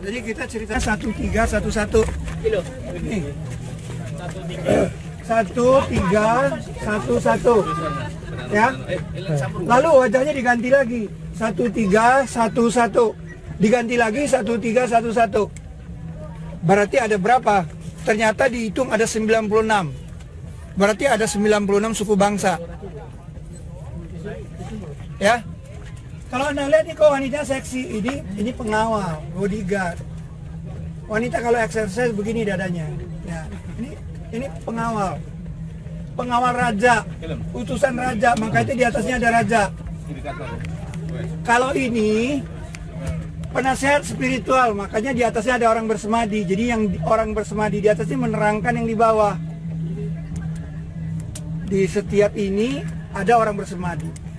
Jadi kita cerita 1311 kilo. nih. 1311 ya. Lalu wajahnya diganti lagi 1311 diganti lagi 1311. Berarti ada berapa? Ternyata dihitung ada 96. Berarti ada 96 suku bangsa. Ya. Kalau Anda lihat nih kok wanita seksi, ini pengawal, bodyguard. Wanita kalau exercise begini dadanya. Ya, ini pengawal. Pengawal raja, utusan raja, makanya di atasnya ada raja. Kalau ini penasehat spiritual, makanya di atasnya ada orang bersemadi. Jadi yang orang bersemadi di atasnya menerangkan yang di bawah. Di setiap ini ada orang bersemadi.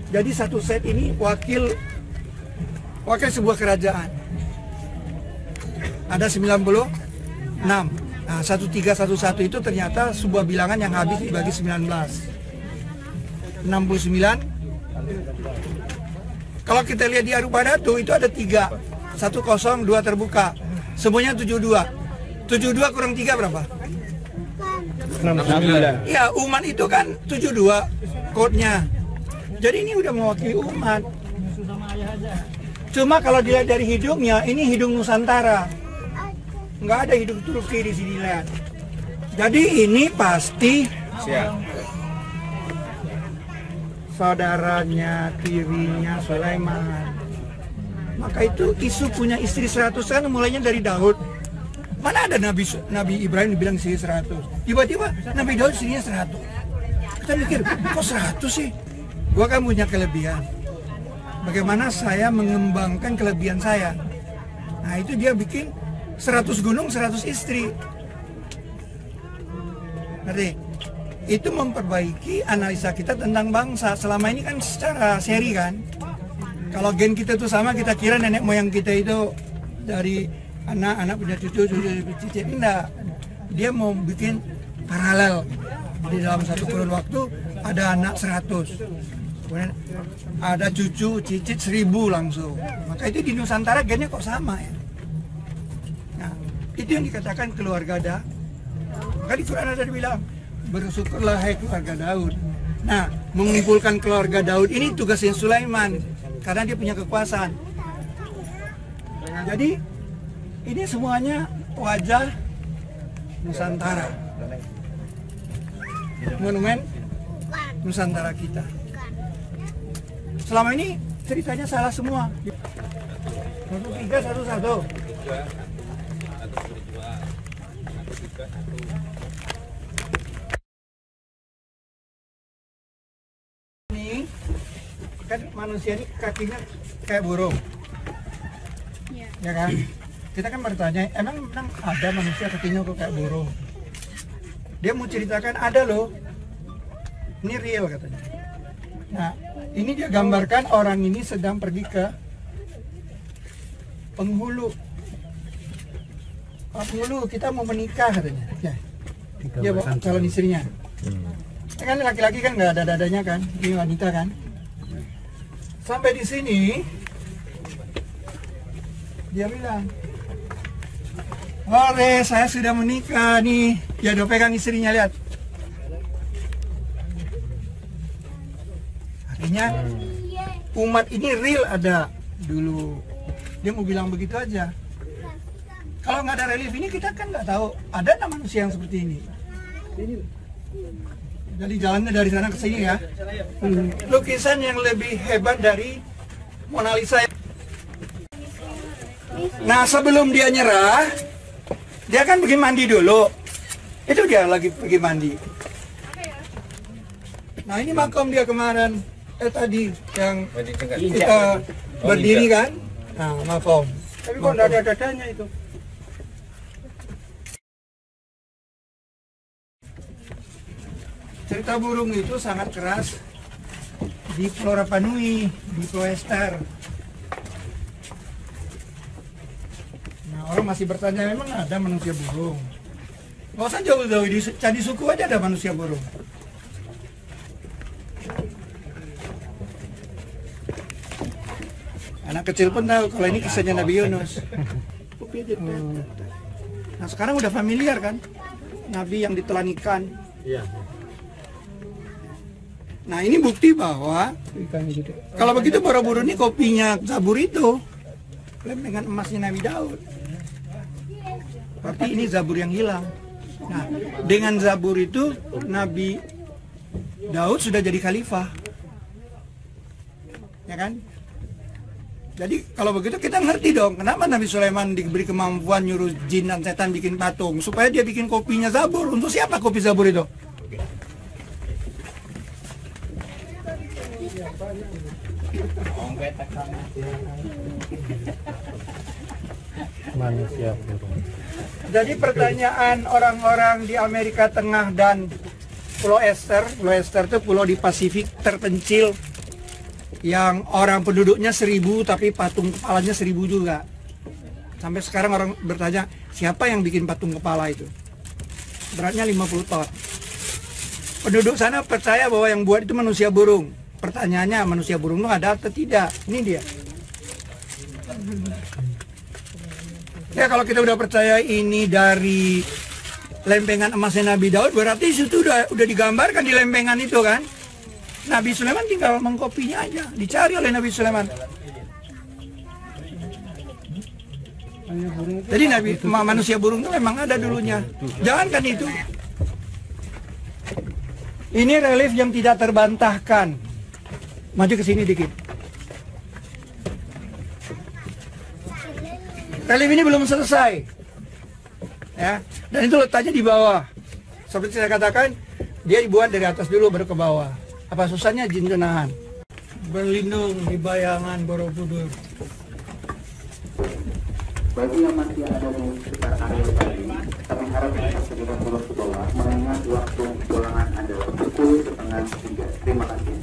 Jadi satu set ini wakil sebuah kerajaan. Ada 96. Nah, 1311 itu ternyata sebuah bilangan yang habis dibagi 19. 69. Kalau kita lihat di Arupadatu itu ada 3. 102 terbuka. Semuanya 72. 72 kurang 3 berapa? 69. Ya, umat itu kan 72 kodenya. Jadi ini udah mewakili umat. Cuma kalau dilihat dari hidungnya, ini hidung Nusantara. Nggak ada hidung Turki di sini, lihat. Jadi ini pasti saudaranya, tirinya Sulaiman. Maka itu isu punya istri 100 kan mulainya dari Daud. Mana ada Nabi Ibrahim dibilang istri 100. Tiba-tiba Nabi Daud istrinya 100. Kita mikir, kok 100 sih? Gua kan punya kelebihan. Bagaimana saya mengembangkan kelebihan saya? Nah itu dia bikin 100 gunung, 100 istri. Ngerti? Itu memperbaiki analisa kita tentang bangsa. Selama ini kan secara seri kan. Kalau gen kita itu sama, kita kira nenek moyang kita itu dari anak punya cucu, cicit. Enggak. Dia mau bikin paralel. Di dalam satu kurun waktu ada anak 100. Kemudian ada cucu, cicit 1000 langsung. Maka itu di Nusantara gennya kok sama ya. Nah, itu yang dikatakan keluarga Daud. Maka di Quran ada dibilang, bersyukurlah hai keluarga Daud. Nah, mengumpulkan keluarga Daud ini tugasnya Sulaiman. Karena dia punya kekuasaan. Jadi, ini semuanya wajah Nusantara. Monumen Nusantara kita. Selama ini ceritanya salah semua. 1311. Ini kan manusia ini kakinya kayak burung. Ya kan? Kita kan bertanya, emang ada manusia kakinya kok kayak burung? Dia mau ceritakan ada loh. Ini real katanya. Nah, ini dia gambarkan orang ini sedang pergi ke penghulu. Penghulu, kita mau menikah katanya. Ya, dia bawa calon istrinya. Kan laki-laki kan nggak ada dadanya kan, ini wanita kan. Sampai di sini, dia bilang, "Ore, saya sudah menikah nih." Dia udah pegang istrinya, lihat. Artinya umat ini real ada dulu. Dia mau bilang begitu aja. Kalau nggak ada relief ini kita kan nggak tahu ada manusia yang seperti ini. Jadi jalannya dari sana ke sini ya. Lukisan yang lebih hebat dari Mona Lisa. Nah sebelum dia nyerah, dia kan pergi mandi dulu. Itu dia lagi pergi mandi. Nah ini makom dia kemarin. Tadi yang kita berdiri kan, nah makom. Tapi kok nggak ada dadanya itu? Cerita burung itu sangat keras di Pulau Rapa Nui, di Pulau Ester. Nah orang masih bertanya, memang ada manusia burung? Nggak usah jauh-jauh, di Candi Suku aja ada manusia burung. Anak kecil pun tahu kalau ini kisahnya Nabi Yunus. Nah sekarang udah familiar kan, nabi yang ditelan ikan. Iya. Nah ini bukti bahwa kalau begitu Borobudur ini kopinya Zabur itu lempengan emasnya Nabi Daud. Tapi ini Zabur yang hilang. Nah dengan Zabur itu Nabi Daud sudah jadi khalifah, ya kan? Jadi kalau begitu kita ngerti dong kenapa Nabi Sulaiman diberi kemampuan nyuruh jin dan setan bikin patung supaya dia bikin kopinya Zabur. Untuk siapa kopi Zabur itu? Manusia burung. Jadi pertanyaan orang-orang di Amerika Tengah dan Pulau Ester itu pulau di Pasifik terpencil yang orang penduduknya 1000 tapi patung kepalanya 1000 juga. Sampai sekarang orang bertanya siapa yang bikin patung kepala itu? Beratnya 50 ton. Penduduk sana percaya bahwa yang buat itu manusia burung. Pertanyaannya manusia burung itu ada atau tidak? Ini dia. Ya kalau kita udah percaya ini dari lempengan emasnya Nabi Daud, berarti itu udah digambarkan di lempengan itu kan. Nabi Sulaiman tinggal mengkopinya aja, dicari oleh Nabi Sulaiman. Jadi manusia burung itu memang ada dulunya. Jangankan itu. Ini relief yang tidak terbantahkan. Maju ke sini dikit. Relief ini belum selesai. Ya, dan itu letaknya di bawah. Seperti saya katakan, dia dibuat dari atas dulu baru ke bawah. Apa susahnya jin kenahan? Berlindung di bayangan Borobudur. Bagi yang masih ada di sekitar area tadi, kami harap bisa segera turun ke bawah mengingat waktu pulangan Anda pukul 2:30. Terima kasih.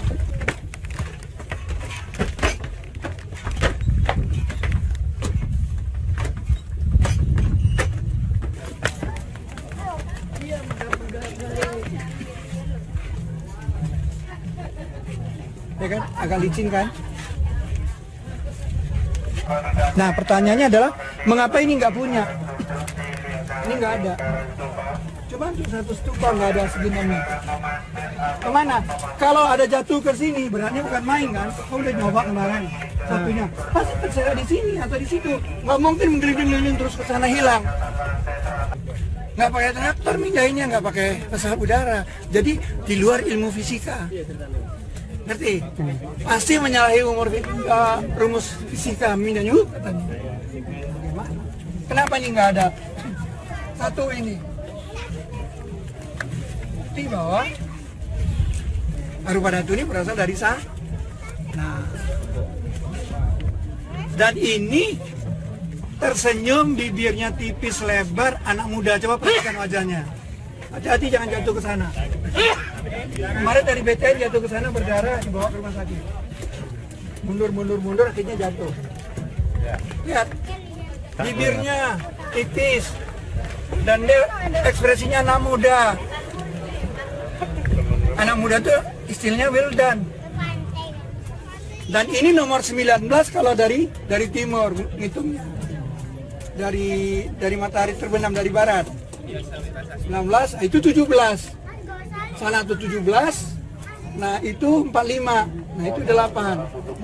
Ya kan, agak licin kan? Nah pertanyaannya adalah mengapa ini nggak punya? Ini nggak ada. Cuma untuk satu stupa nggak ada segini. Kemana? Kalau ada jatuh ke sini, berarti bukan main kan? Kau udah nyoba kemarin satunya. Pasti terserah di sini atau di situ. Nggak mungkin menggelinding-gelinding terus ke sana hilang. Nggak pakai traktor mindahinnya, nggak pakai pesawat udara. Jadi di luar ilmu fisika. Ngerti? Pasti menyalahi rumus fisika mindahnya katanya. Kenapa ini nggak ada? Satu ini. Bukti bahwa Arupadatu ini berasal dari sana. Nah, dan ini tersenyum, bibirnya tipis lebar, anak muda. Coba perhatikan wajahnya. Hati-hati jangan jatuh ke sana. Kemarin dari BTN jatuh ke sana berdarah, dibawa ke rumah sakit. Mundur, akhirnya jatuh. Lihat, bibirnya tipis dan dia ekspresinya anak muda. Anak muda tuh istilahnya Wildan. Dan ini nomor 19 kalau dari timur ngitungnya. Dari matahari terbenam dari barat. 19 itu 17. Sana itu 17. Nah, itu 45. Nah, itu 8.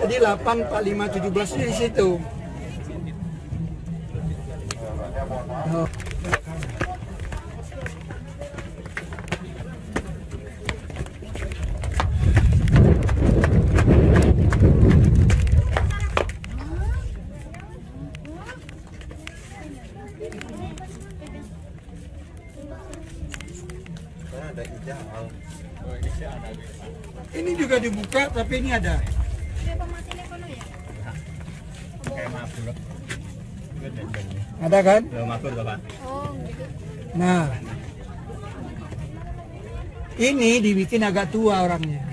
Jadi 8 45 17 di situ. Oh. Ini juga dibuka tapi ini ada. Ada kan? Nah, ini dibikin agak tua orangnya.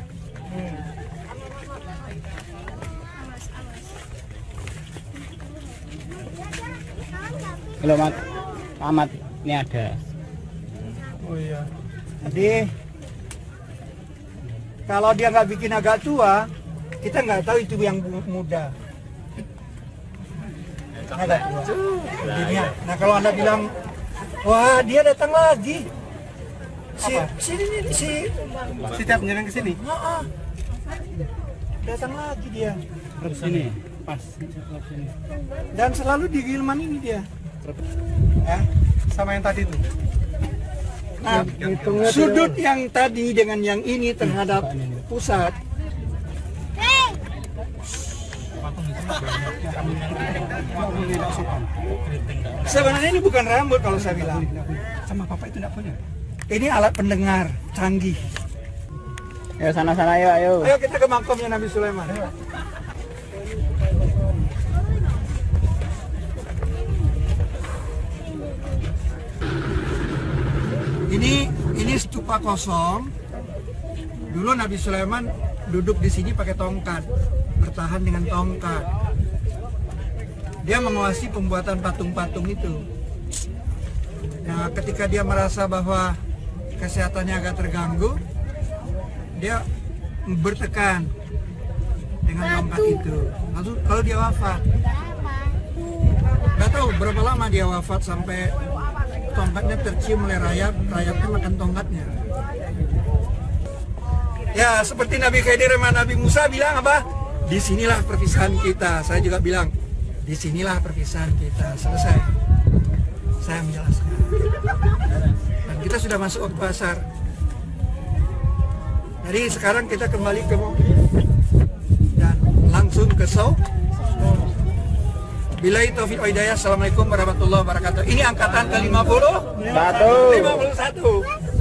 Belum amat ini ada. Oh iya. Jadi kalau dia nggak bikin agak tua, kita nggak tahu itu yang muda. Ada. Nah kalau Anda bilang, wah dia datang lagi. Si Setiap nyerang ke sini. Datang lagi dia. Ke sini. Pas. Dan selalu di Gilman ini dia. Ya, sama yang tadi tuh. Nah, sudut yang tadi dengan yang ini terhadap pusat. Sebenarnya ini bukan rambut kalau saya bilang. Sama papa itu enggak punya. Ini alat pendengar canggih. Ayo sana-sana ayo, ayo. Ayo kita ke makomnya Nabi Sulaiman. Ini stupa kosong. Dulu Nabi Sulaiman duduk di sini pakai tongkat, bertahan dengan tongkat. Dia menguasai pembuatan patung-patung itu. Nah, ketika dia merasa bahwa kesehatannya agak terganggu, dia bertekan dengan tongkat itu. Lalu dia wafat. Gak tahu berapa lama dia wafat sampai tongkatnya tercium oleh rayapnya makan tongkatnya. Ya, seperti Nabi Khidir sama Nabi Musa bilang apa? Disinilah perpisahan kita. Saya juga bilang, disinilah perpisahan kita. Selesai. Saya menjelaskan. Dan kita sudah masuk ke pasar. Jadi sekarang kita kembali ke mobil dan langsung ke show. Billahi taufiq wa hidayah. Assalamualaikum warahmatullahi wabarakatuh. Ini angkatan ke-50. 51.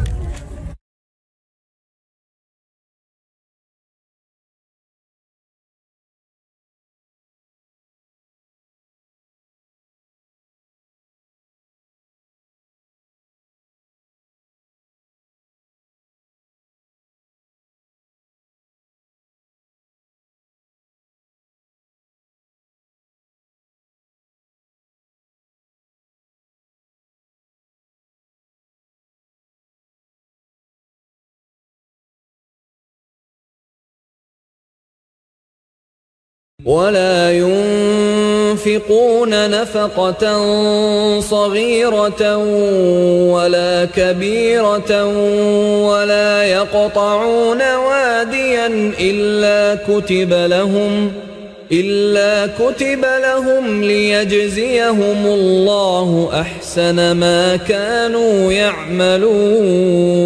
ولا ينفقون نفقة صغيرة ولا كبيرة ولا يقطعون واديا إلا كتب لهم ليجزيهم الله أحسن ما كانوا يعملون